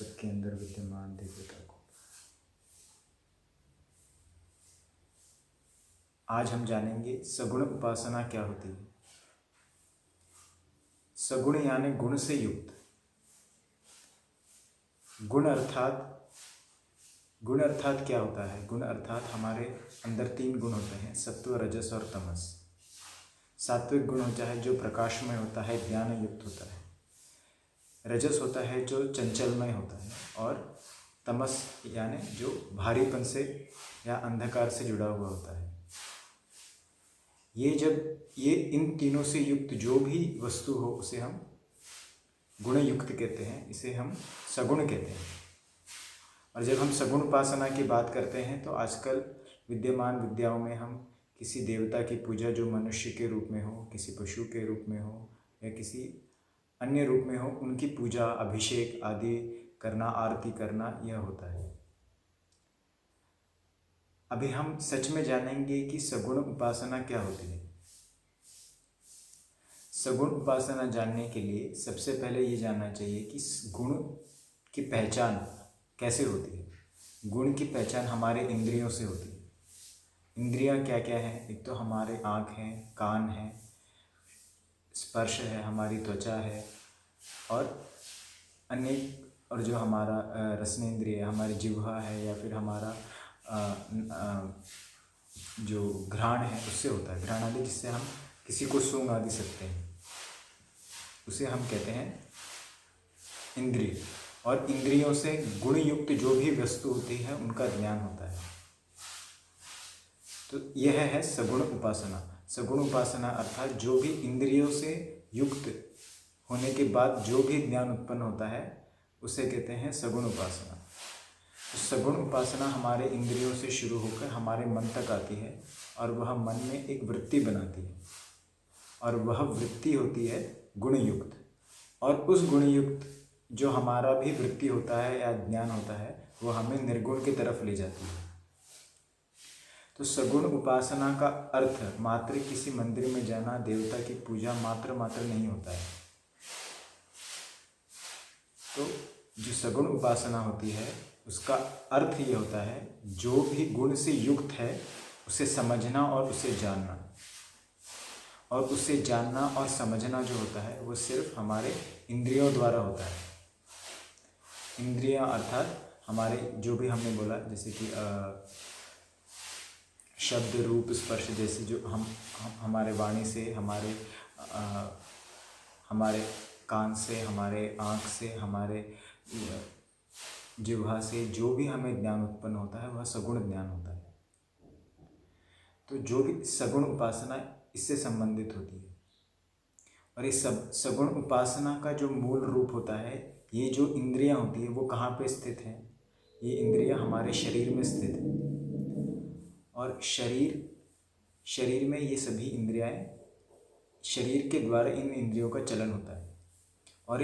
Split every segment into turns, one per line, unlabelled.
सबके अंदर विद्यमान दिव्यता को। आज हम जानेंगे सगुण उपासना क्या होती है। सगुण यानी गुण से युक्त। गुण अर्थात क्या होता है? गुण अर्थात हमारे अंदर 3 गुण होते हैं, सत्व, रजस और तमस। सात्विक गुण होता है जो प्रकाशमय होता है, ज्ञान युक्त होता है। रजस होता है जो चंचलमय होता है, और तमस यानी जो भारीपन से या अंधकार से जुड़ा हुआ होता है। ये इन तीनों से युक्त जो भी वस्तु हो उसे हम गुण युक्त कहते हैं, इसे हम सगुण कहते हैं। और जब हम सगुण उपासना की बात करते हैं तो आजकल विद्यमान विद्याओं में हम किसी देवता की पूजा जो मनुष्य के रूप में हो, किसी पशु के रूप में हो या किसी अन्य रूप में हो, उनकी पूजा, अभिषेक आदि करना, आरती करना, यह होता है। अभी हम सच में जानेंगे कि सगुण उपासना क्या होती है। सगुण उपासना जानने के लिए सबसे पहले ये जानना चाहिए कि गुण की पहचान कैसे होती है। गुण की पहचान हमारे इंद्रियों से होती है। इंद्रियां क्या क्या हैं? एक तो हमारे आँख हैं, कान हैं, स्पर्श है, हमारी त्वचा है, और अन्य, और जो हमारा रसनेंद्रिय है, हमारी जिह्वा है, या फिर हमारा जो घ्राण है उससे होता है। घ्राण आदि जिससे हम किसी को सूंघ आदि सकते हैं, उसे हम कहते हैं इंद्रिय। और इंद्रियों से गुण युक्त जो भी वस्तु होती है उनका ज्ञान होता है। तो यह है सगुण उपासना। सगुण उपासना अर्थात जो भी इंद्रियों से युक्त होने के बाद जो भी ज्ञान उत्पन्न होता है उसे कहते हैं सगुण उपासना। तो सगुण उपासना हमारे इंद्रियों से शुरू होकर हमारे मन तक आती है, और वह मन में एक वृत्ति बनाती है, और वह वृत्ति होती है गुणयुक्त। और उस गुणयुक्त जो हमारा भी वृत्ति होता है या ज्ञान होता है, वह हमें निर्गुण की तरफ ले जाती है। तो सगुण उपासना का अर्थ मात्र किसी मंदिर में जाना, देवता की पूजा मात्र नहीं होता है। तो जो सगुण उपासना होती है उसका अर्थ ये होता है जो भी गुण से युक्त है उसे समझना और उसे जानना। और उसे जानना और समझना जो होता है वो सिर्फ हमारे इंद्रियों द्वारा होता है। इंद्रियां अर्थात हमारे जो भी हमने बोला, जैसे कि शब्द, रूप, स्पर्श, जैसे जो हम हमारे वाणी से, हमारे कान से, हमारे आँख से, हमारे जिह्वा से जो भी हमें ज्ञान उत्पन्न होता है वह सगुण ज्ञान होता है। तो जो भी सगुण उपासना इससे संबंधित होती है। और इस सगुण उपासना का जो मूल रूप होता है, ये जो इंद्रियां होती है वो कहाँ पे स्थित हैं? ये इंद्रियां हमारे शरीर में स्थित हैं। और शरीर में ये सभी इंद्रियां, शरीर के द्वारा इन इंद्रियों का चलन होता है। और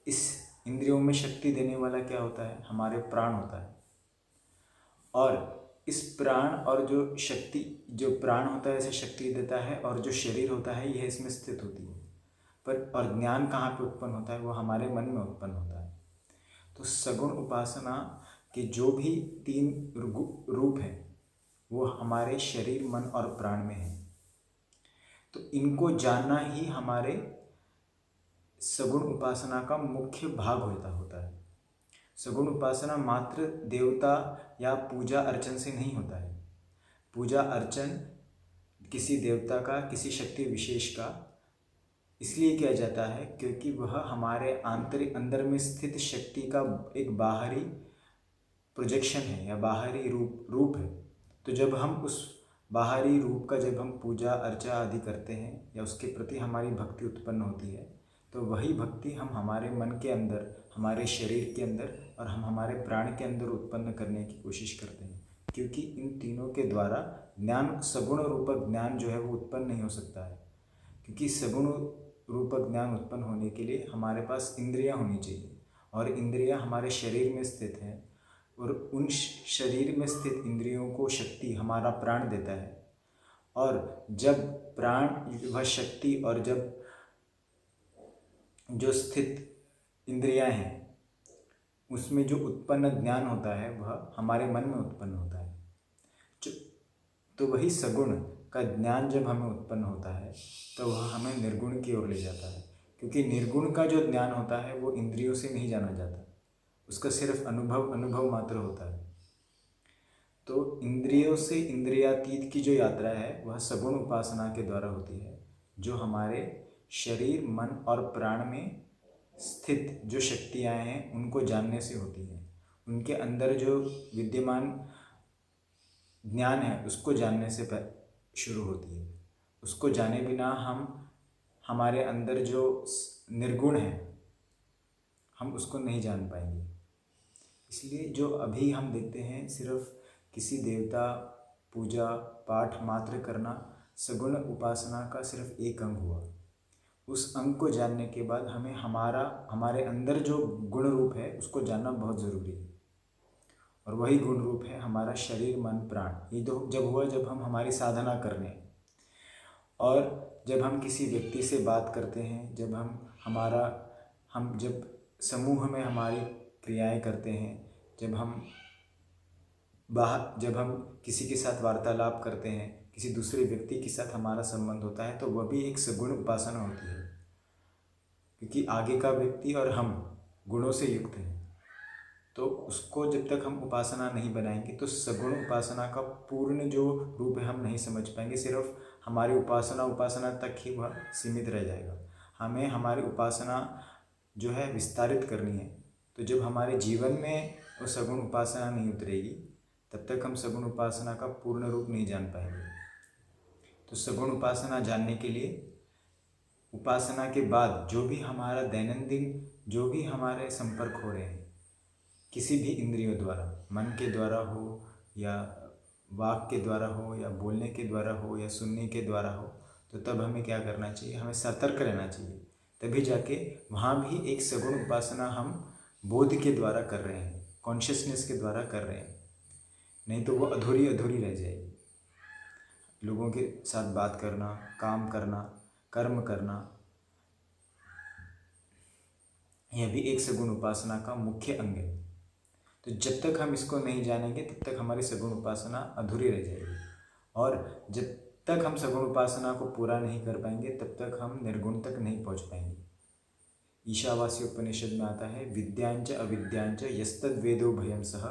इस इंद्रियों में शक्ति देने वाला क्या होता है? हमारे प्राण होता है। और इस प्राण और जो शक्ति, जो प्राण होता है इसे शक्ति देता है, और जो शरीर होता है यह इसमें स्थित होती है। और ज्ञान कहाँ पे उत्पन्न होता है? वो हमारे मन में उत्पन्न होता है। तो सगुण उपासना के जो भी 3 रूप हैं वो हमारे शरीर, मन और प्राण में है। तो इनको जानना ही हमारे सगुण उपासना का मुख्य भाग होता है। सगुण उपासना मात्र देवता या पूजा अर्चन से नहीं होता है। पूजा अर्चन किसी देवता का, किसी शक्ति विशेष का इसलिए किया जाता है क्योंकि वह हमारे आंतरिक अंदर में स्थित शक्ति का एक बाहरी प्रोजेक्शन है या बाहरी रूप है। तो जब हम उस बाहरी रूप का जब हम पूजा अर्चा आदि करते हैं या उसके प्रति हमारी भक्ति उत्पन्न होती है, तो वही भक्ति हम हमारे मन के अंदर, हमारे शरीर के अंदर और हम हमारे प्राण के अंदर उत्पन्न करने की कोशिश करते हैं। क्योंकि इन तीनों के द्वारा ज्ञान, सगुण रूपक ज्ञान जो है वो उत्पन्न नहीं हो सकता है। क्योंकि सगुण रूपक ज्ञान उत्पन्न होने के लिए हमारे पास इंद्रियां होनी चाहिए, और इंद्रियां हमारे शरीर में स्थित हैं, और उन शरीर में स्थित इंद्रियों को शक्ति हमारा प्राण देता है। और जब प्राण, वह शक्ति, और जब जो स्थित इंद्रियां हैं उसमें जो उत्पन्न ज्ञान होता है वह हमारे मन में उत्पन्न होता है। तो वही सगुण का ज्ञान जब हमें उत्पन्न होता है तो वह हमें निर्गुण की ओर ले जाता है, क्योंकि निर्गुण का जो ज्ञान होता है वो इंद्रियों से नहीं जाना जाता, उसका सिर्फ अनुभव मात्र होता है। तो इंद्रियों से इंद्रियातीत की जो यात्रा है वह सगुण उपासना के द्वारा होती है, जो हमारे शरीर, मन और प्राण में स्थित जो शक्तियाँ हैं उनको जानने से होती हैं। उनके अंदर जो विद्यमान ज्ञान है उसको जानने से शुरू होती है। उसको जाने बिना हम हमारे अंदर जो निर्गुण है हम उसको नहीं जान पाएंगे। इसलिए जो अभी हम देखते हैं सिर्फ किसी देवता पूजा पाठ मात्र करना सगुण उपासना का सिर्फ एक अंग हुआ। उस अंग को जानने के बाद हमें हमारे अंदर जो गुण रूप है उसको जानना बहुत ज़रूरी है, और वही गुण रूप है हमारा शरीर, मन, प्राण। ये तो जब हम हमारी साधना कर रहे हैं, और जब हम किसी व्यक्ति से बात करते हैं, जब समूह में हमारी क्रियाएं करते हैं, जब हम किसी के साथ वार्तालाप करते हैं, किसी दूसरे व्यक्ति के साथ हमारा संबंध होता है, तो वह भी एक सगुण उपासना होती है, क्योंकि आगे का व्यक्ति और हम गुणों से युक्त हैं। तो उसको जब तक हम उपासना नहीं बनाएंगे तो सगुण उपासना का पूर्ण जो रूप है हम नहीं समझ पाएंगे। सिर्फ हमारी उपासना तक ही वह सीमित रह जाएगा। हमें हमारी उपासना जो है विस्तारित करनी है। तो जब हमारे जीवन में वो सगुण उपासना नहीं उतरेगी तब तक हम सगुण उपासना का पूर्ण रूप नहीं जान पाएंगे। तो सगुण उपासना जानने के लिए उपासना के बाद जो भी हमारा दैनंदिन जो भी हमारे संपर्क हो रहे हैं किसी भी इंद्रियों द्वारा, मन के द्वारा हो या वाक के द्वारा हो या बोलने के द्वारा हो या सुनने के द्वारा हो, तो तब हमें क्या करना चाहिए? हमें सतर्क रहना चाहिए। तभी जाके वहाँ भी एक सगुण उपासना हम बोध के द्वारा कर रहे हैं, कॉन्शियसनेस के द्वारा कर रहे हैं, नहीं तो वो अधूरी रह जाएगी। लोगों के साथ बात करना, काम करना, कर्म करना, यह भी एक सगुण उपासना का मुख्य अंग है। तो जब तक हम इसको नहीं जानेंगे तब तक हमारी सगुण उपासना अधूरी रह जाएगी, और जब तक हम सगुण उपासना को पूरा नहीं कर पाएंगे तब तक हम निर्गुण तक नहीं पहुंच पाएंगे। ईशावास्य उपनिषद में आता है, विद्यांच अविद्यांच यस्तद वेदो भयं सह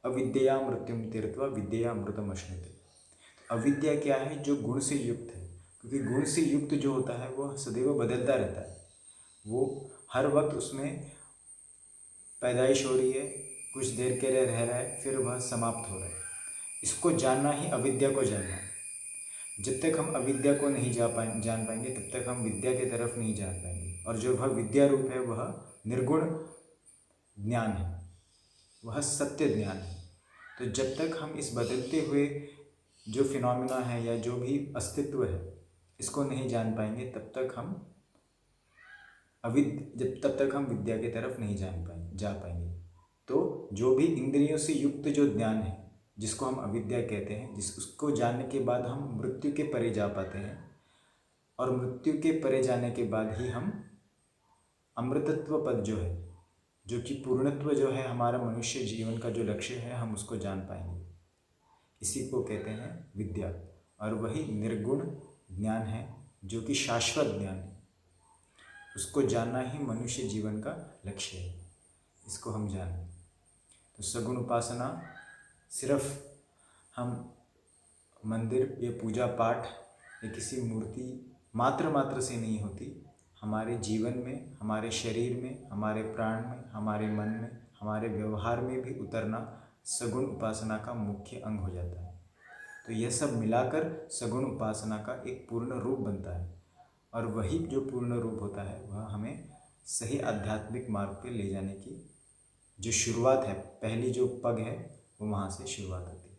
अविद्या मृत्युम तीर्थवा विद्या अमृतम अश्नुते। अविद्या क्या है? जो गुण से युक्त है, क्योंकि गुण से युक्त जो होता है वह सदैव बदलता रहता है। वो हर वक्त उसमें पैदाइश हो रही है, कुछ देर के लिए रह रहा है, फिर वह समाप्त हो रहा है। इसको जानना ही अविद्या को जानना है। जब तक हम अविद्या को नहीं जान पाएंगे तब तक हम विद्या की तरफ नहीं जान पाएंगे, और जो वह विद्या रूप है वह निर्गुण ज्ञान है, वह सत्य ज्ञान है। तो जब तक हम इस बदलते हुए जो फिनोमिना है या जो भी अस्तित्व है इसको नहीं जान पाएंगे तब तक हम विद्या की तरफ नहीं जा पाएंगे। तो जो भी इंद्रियों से युक्त जो ज्ञान है जिसको हम अविद्या कहते हैं, उसको जानने के बाद हम मृत्यु के परे जा पाते हैं, और मृत्यु के परे जाने के बाद ही हम अमृतत्व पद जो है, जो कि पूर्णत्व जो है हमारा मनुष्य जीवन का जो लक्ष्य है, हम उसको जान पाएंगे। इसी को कहते हैं विद्या, और वही निर्गुण ज्ञान है जो कि शाश्वत ज्ञान है। उसको जानना ही मनुष्य जीवन का लक्ष्य है, इसको हम जानें। तो सगुण उपासना सिर्फ हम मंदिर या पूजा पाठ या किसी मूर्ति मात्र से नहीं होती। हमारे जीवन में, हमारे शरीर में, हमारे प्राण में, हमारे मन में, हमारे व्यवहार में भी उतरना सगुण उपासना का मुख्य अंग हो जाता है। तो यह सब मिलाकर सगुण उपासना का एक पूर्ण रूप बनता है, और वही जो पूर्ण रूप होता है वह हमें सही आध्यात्मिक मार्ग पे ले जाने की जो शुरुआत है, पहली जो पग है, वो वहाँ से शुरुआत होती है।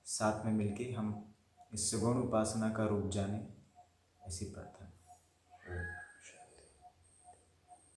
साथ में मिलके हम इस सगुण उपासना का रूप जाने, ऐसी प्रार्थना।